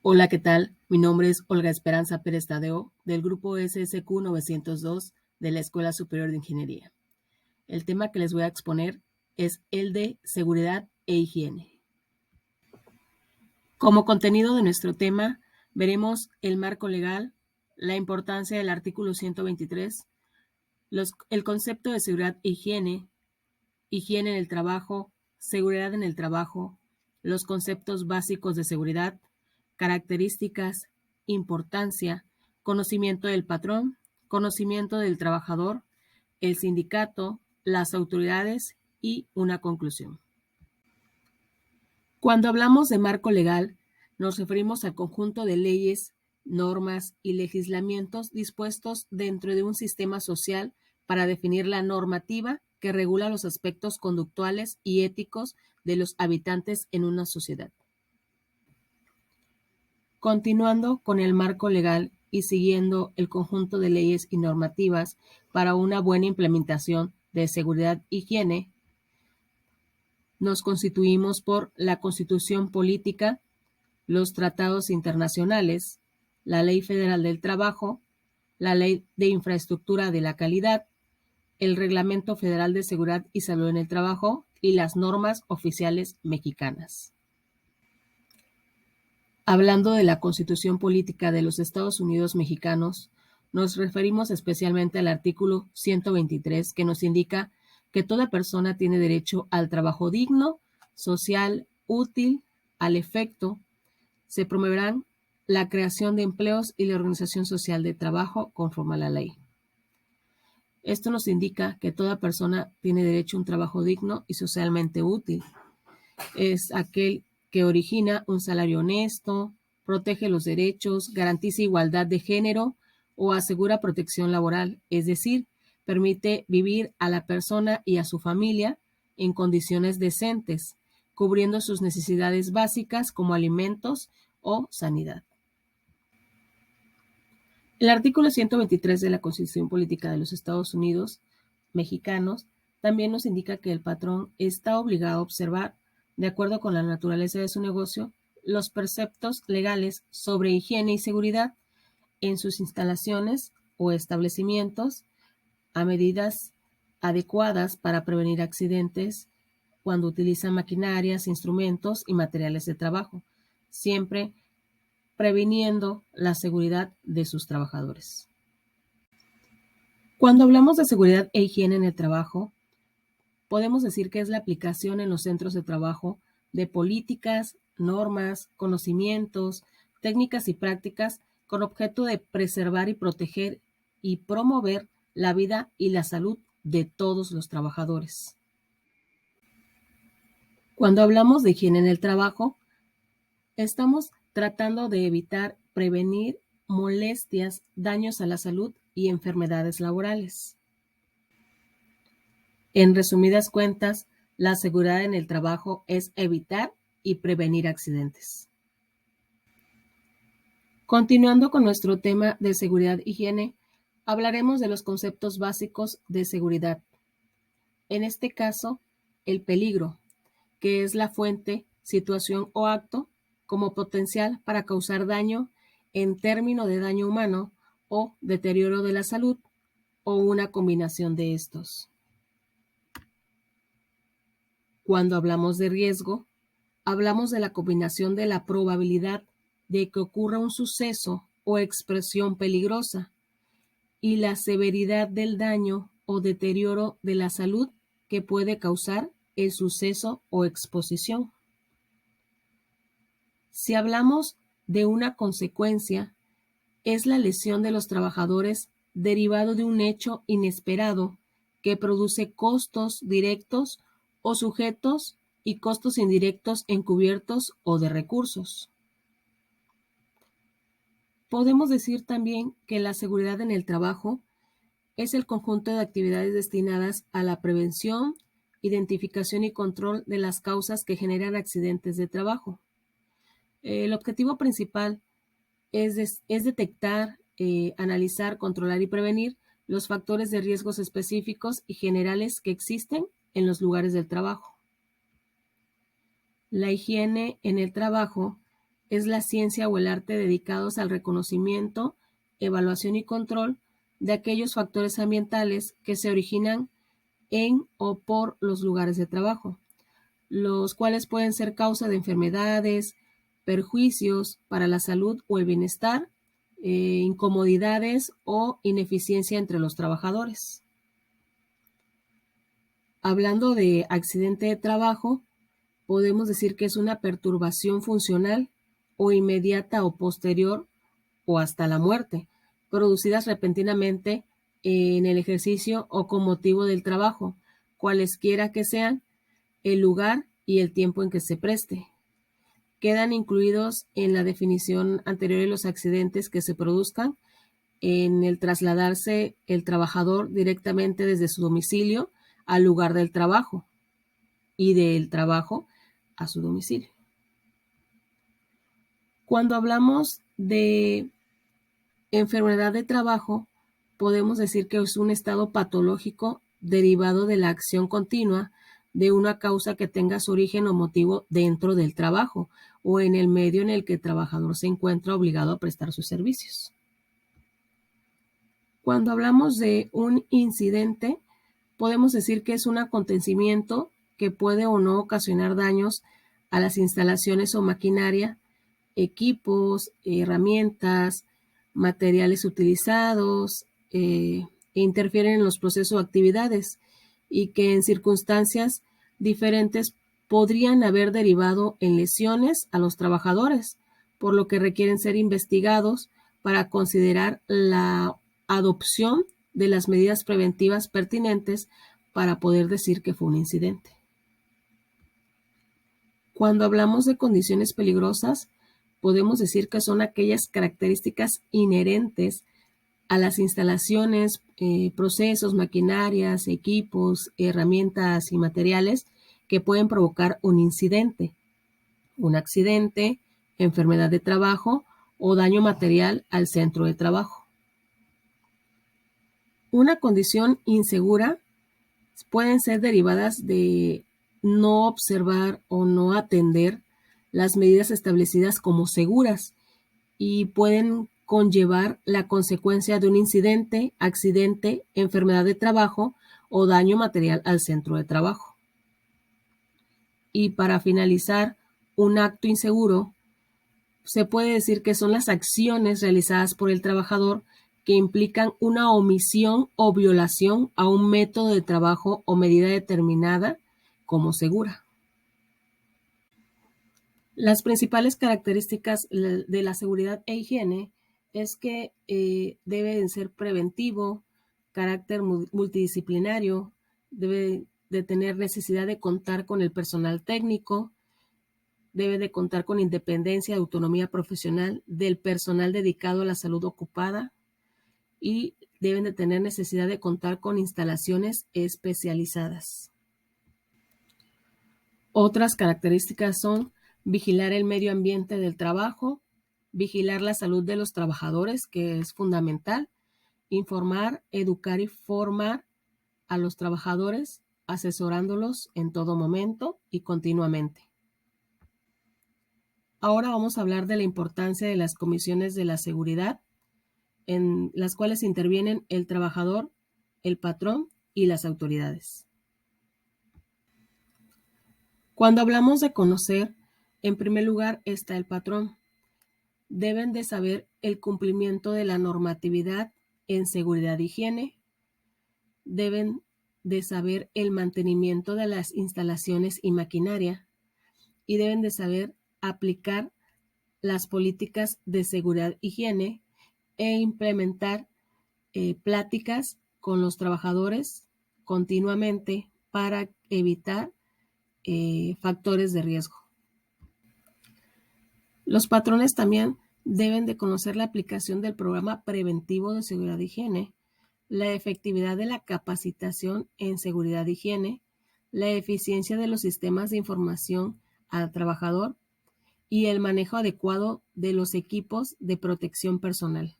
Hola, ¿qué tal? Mi nombre es Olga Esperanza Pérez Tadeo, del grupo SSQ 902 de la Escuela Superior de Ingeniería. El tema que les voy a exponer es el de seguridad e higiene. Como contenido de nuestro tema, veremos el marco legal, la importancia del artículo 123, el concepto de seguridad e higiene en el trabajo, seguridad en el trabajo, los conceptos básicos de seguridad, características, importancia, conocimiento del patrón, conocimiento del trabajador, el sindicato, las autoridades y una conclusión. Cuando hablamos de marco legal, nos referimos al conjunto de leyes, normas y legislamientos dispuestos dentro de un sistema social para definir la normativa que regula los aspectos conductuales y éticos de los habitantes en una sociedad. Continuando con el marco legal y siguiendo el conjunto de leyes y normativas para una buena implementación de seguridad e higiene, nos constituimos por la Constitución Política, los tratados internacionales, la Ley Federal del Trabajo, la Ley de Infraestructura de la Calidad, el Reglamento Federal de Seguridad y Salud en el Trabajo y las normas oficiales mexicanas. Hablando de la Constitución Política de los Estados Unidos mexicanos, nos referimos especialmente al artículo 123, que nos indica que toda persona tiene derecho al trabajo digno, social, útil, al efecto. Se promoverán la creación de empleos y la organización social de trabajo conforme a la ley. Esto nos indica que toda persona tiene derecho a un trabajo digno y socialmente útil. Es aquel que origina un salario honesto, protege los derechos, garantiza igualdad de género o asegura protección laboral, es decir, permite vivir a la persona y a su familia en condiciones decentes, cubriendo sus necesidades básicas como alimentos o sanidad. El artículo 123 de la Constitución Política de los Estados Unidos mexicanos también nos indica que el patrón está obligado a observar, de acuerdo con la naturaleza de su negocio, los preceptos legales sobre higiene y seguridad en sus instalaciones o establecimientos a medidas adecuadas para prevenir accidentes cuando utilizan maquinarias, instrumentos y materiales de trabajo, siempre previniendo la seguridad de sus trabajadores. Cuando hablamos de seguridad e higiene en el trabajo, podemos decir que es la aplicación en los centros de trabajo de políticas, normas, conocimientos, técnicas y prácticas con objeto de preservar y proteger y promover la vida y la salud de todos los trabajadores. Cuando hablamos de higiene en el trabajo, estamos tratando de evitar, prevenir molestias, daños a la salud y enfermedades laborales. En resumidas cuentas, la seguridad en el trabajo es evitar y prevenir accidentes. Continuando con nuestro tema de seguridad e higiene, hablaremos de los conceptos básicos de seguridad. En este caso, el peligro, que es la fuente, situación o acto como potencial para causar daño en términos de daño humano o deterioro de la salud o una combinación de estos. Cuando hablamos de riesgo, hablamos de la combinación de la probabilidad de que ocurra un suceso o expresión peligrosa y la severidad del daño o deterioro de la salud que puede causar el suceso o exposición. Si hablamos de una consecuencia, es la lesión de los trabajadores derivado de un hecho inesperado que produce costos directos o sujetos y costos indirectos encubiertos o de recursos. Podemos decir también que la seguridad en el trabajo es el conjunto de actividades destinadas a la prevención, identificación y control de las causas que generan accidentes de trabajo. El objetivo principal es detectar, analizar, controlar y prevenir los factores de riesgos específicos y generales que existen en los lugares del trabajo. La higiene en el trabajo es la ciencia o el arte dedicados al reconocimiento, evaluación y control de aquellos factores ambientales que se originan en o por los lugares de trabajo, los cuales pueden ser causa de enfermedades, perjuicios para la salud o el bienestar, incomodidades o ineficiencia entre los trabajadores. Hablando de accidente de trabajo, podemos decir que es una perturbación funcional o inmediata o posterior o hasta la muerte, producidas repentinamente en el ejercicio o con motivo del trabajo, cualesquiera que sean el lugar y el tiempo en que se preste. Quedan incluidos en la definición anterior de los accidentes que se produzcan en el trasladarse el trabajador directamente desde su domicilio al lugar del trabajo y del trabajo a su domicilio. Cuando hablamos de enfermedad de trabajo, podemos decir que es un estado patológico derivado de la acción continua de una causa que tenga su origen o motivo dentro del trabajo o en el medio en el que el trabajador se encuentra obligado a prestar sus servicios. Cuando hablamos de un incidente, podemos decir que es un acontecimiento que puede o no ocasionar daños a las instalaciones o maquinaria, equipos, herramientas, materiales utilizados, e interfieren en los procesos o actividades y que en circunstancias diferentes podrían haber derivado en lesiones a los trabajadores, por lo que requieren ser investigados para considerar la adopción de las medidas preventivas pertinentes para poder decir que fue un incidente. Cuando hablamos de condiciones peligrosas, podemos decir que son aquellas características inherentes a las instalaciones, procesos, maquinarias, equipos, herramientas y materiales que pueden provocar un incidente, un accidente, enfermedad de trabajo o daño material al centro de trabajo. Una condición insegura pueden ser derivadas de no observar o no atender las medidas establecidas como seguras y pueden conllevar la consecuencia de un incidente, accidente, enfermedad de trabajo o daño material al centro de trabajo. Y para finalizar, un acto inseguro se puede decir que son las acciones realizadas por el trabajador que implican una omisión o violación a un método de trabajo o medida determinada como segura. Las principales características de la seguridad e higiene es que debe ser preventivo, carácter multidisciplinario, debe de tener necesidad de contar con el personal técnico, debe de contar con independencia y autonomía profesional del personal dedicado a la salud ocupada y deben de tener necesidad de contar con instalaciones especializadas. Otras características son vigilar el medio ambiente del trabajo, vigilar la salud de los trabajadores, que es fundamental, informar, educar y formar a los trabajadores, asesorándolos en todo momento y continuamente. Ahora vamos a hablar de la importancia de las comisiones de la seguridad, en las cuales intervienen el trabajador, el patrón y las autoridades. Cuando hablamos de conocer, en primer lugar está el patrón. Deben de saber el cumplimiento de la normatividad en seguridad e higiene. Deben de saber el mantenimiento de las instalaciones y maquinaria. Y deben de saber aplicar las políticas de seguridad e higiene e implementar pláticas con los trabajadores continuamente para evitar factores de riesgo. Los patrones también deben de conocer la aplicación del programa preventivo de seguridad e higiene, la efectividad de la capacitación en seguridad e higiene, la eficiencia de los sistemas de información al trabajador y el manejo adecuado de los equipos de protección personal.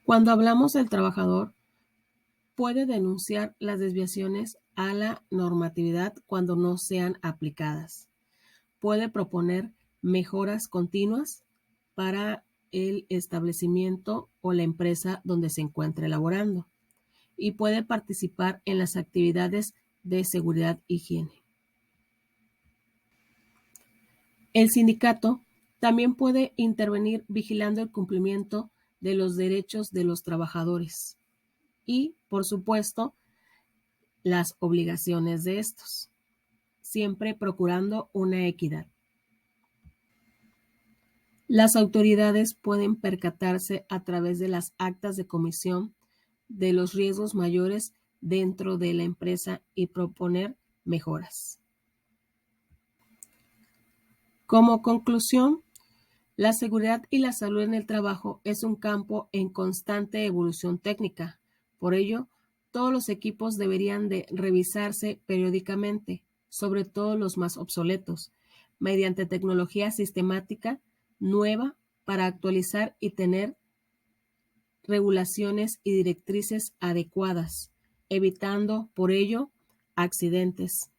Cuando hablamos del trabajador, puede denunciar las desviaciones a la normatividad cuando no sean aplicadas. Puede proponer mejoras continuas para el establecimiento o la empresa donde se encuentre laborando y puede participar en las actividades de seguridad e higiene. El sindicato también puede intervenir vigilando el cumplimiento de los derechos de los trabajadores y, por supuesto, las obligaciones de estos, siempre procurando una equidad. Las autoridades pueden percatarse a través de las actas de comisión de los riesgos mayores dentro de la empresa y proponer mejoras. Como conclusión, la seguridad y la salud en el trabajo es un campo en constante evolución técnica. Por ello, todos los equipos deberían de revisarse periódicamente, sobre todo los más obsoletos, mediante tecnología sistemática nueva para actualizar y tener regulaciones y directrices adecuadas, evitando por ello accidentes.